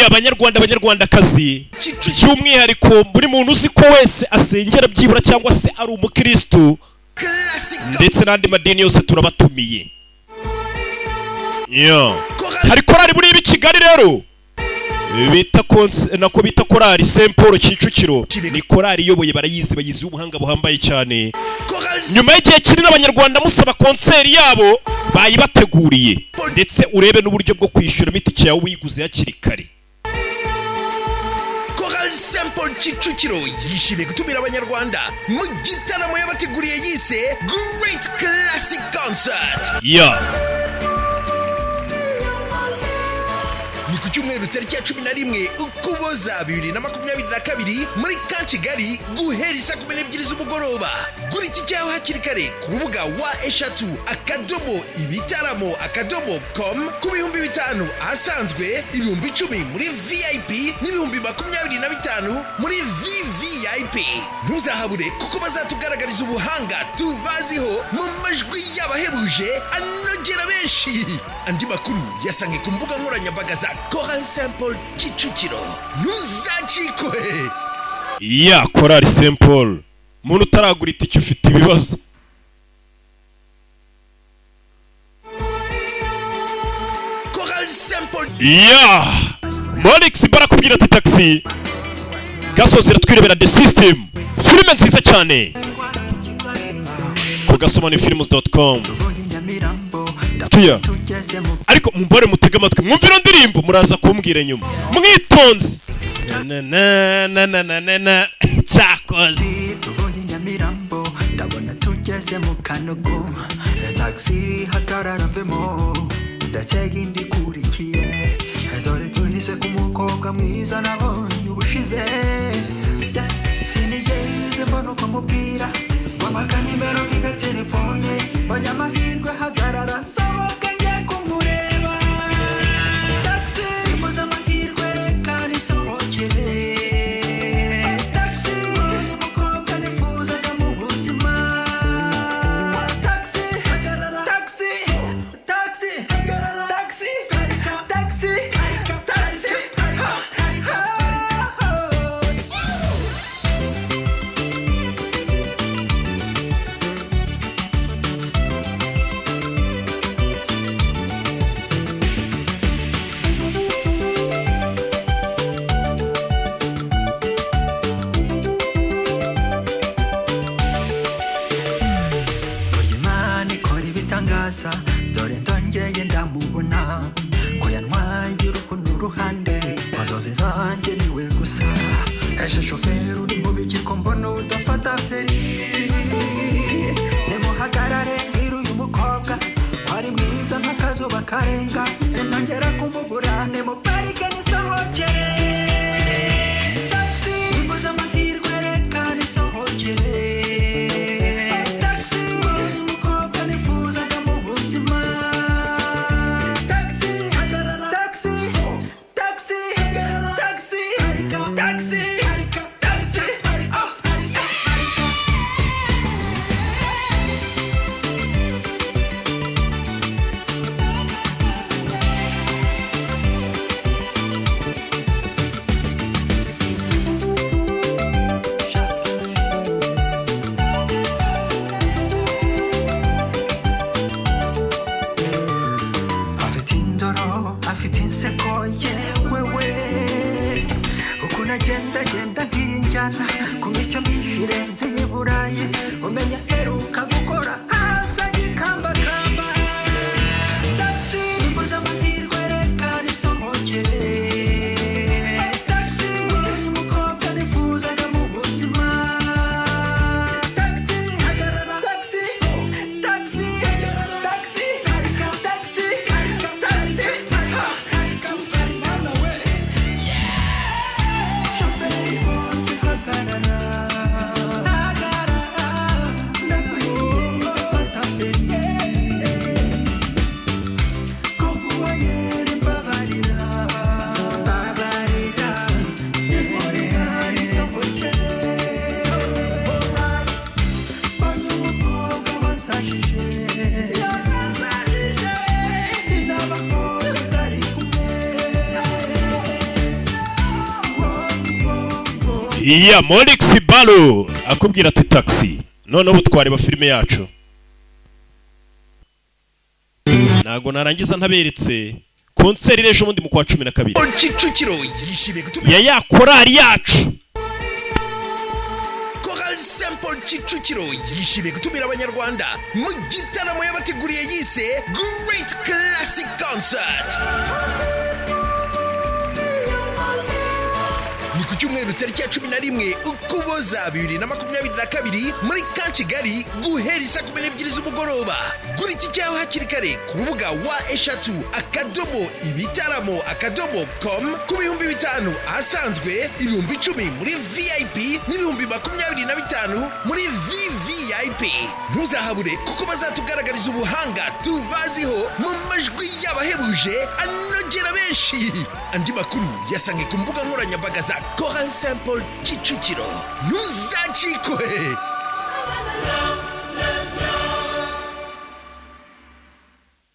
abanyarwandakazi by'umwihariko buri muntu uzi ko wese asengera byibura cyangwa se ari umukristo ndetse n'andi madini yose turabatumiye. hari korali muri ibi Kigali rero bita korali Saint Paul Kicukiro. ni korali iyoboye barayizi bayizi ubuhanga buhambaye cyane. nyuma y'igihe kinini abanyarwanda musaba konseri yabo bayibateguriye ndetse urebe n'uburyo bwo kwishyura itike yawe wiguze hakiri kare. Saint Paul Kicukiro yishimiye gutumira abanyarwanda mu gitaramo yabateguriye yise Great Classic Concert. Ni ku cyumweru tariki ya 11 Ukuboza 2022 muri Camp Kigali guhera saa 12 z'umugoroba. Gura itike yawe hakiri kare ku rubuga wa eshatu akadomo.ibitaramo.com ku bihumbi 5 ahasanzwe ibihumbi 10 muri VIP n'ibihumbi 25 muri VVIP. Ntuzahabure kuko bazatugaragariza ubuhanga tubaziho mu majwi y'abahebuje anogera benshi. Andi makuru yasange ku mbuga nkoranyambaga za Korali Saint Paul Kicukiro. Ntuzacikwe. Korali Saint Paul. Muntu utaragura itike ufite ibibazo. Korali Saint Paul. Monix barakubwira ati taxi. Gasozi ratwirebera The System. Filime nziza cyane. Ku gasobanufilms.com. Skiya. Ariko mumbore mutega amatwi mwumvira ndirimbo muraza kumbwira nyuma. Mwitonze. Na Chakozi. Tuvuye Nyamirambo ndabona tugeze mu Kanogo. Taxi hagarara vemo. Ndacega indi kurikiye. Ezore tuhise ku mukobwa mwiza nabonye ubushize. Sinigeze mbona uko mubwira. Wamaka nimero kiga telefone. Bajya amahirwe hagarara saboka njye kumureba. Taxi muza amahirwe reka nisohokere. Taxi umukobwa nifuzaga mu buzima. Taxi hagarara. Taxi hagarara. Taxi dore ndongeye ndamubona ko yantwaye urukundo uruhande mazozi zanjye niwe gusa. Eje shoferi uri mu bikiko mbona udafata feri. Nimuhagarare mbwira uyu mukobwa wari mwiza nk'akazuba karenga. Nongera kumubura nimuparike nisohokere. Taxi imbuza amahirwe reka nisohokere. iya Molix Balo akubwira ati taxi none ubu twareba filime yacu nago narangiza ntaberetse konseri rejo mundi mu kwa 12 Kicukiro yishimiye gutumira ya yakorari yacu Simple Kicukiro yishimiye gutumira abanyarwanda mu gitaramo yabateguriye yise Great Classic Concert. Ni ku cyumweru tariki ya 11 Ukuboza 2022 muri Kigali guhera saa 12 z'umugoroba. Gura itike yawe hakiri kare ku rubuga wa eshatu akadomo.com ku bihumbi 5 ahasanzwe ibihumbi 10 muri VIP n'ibihumbi 25 muri VVIP. Ntuzahabure kuko bazatugaragariza ubuhanga tubaziho mu majwi y'abahebuje anogera benshi. Andi makuru yasange ku mbuga nkoranyambaga za Simple Kicukiro. Ntuzacikwe.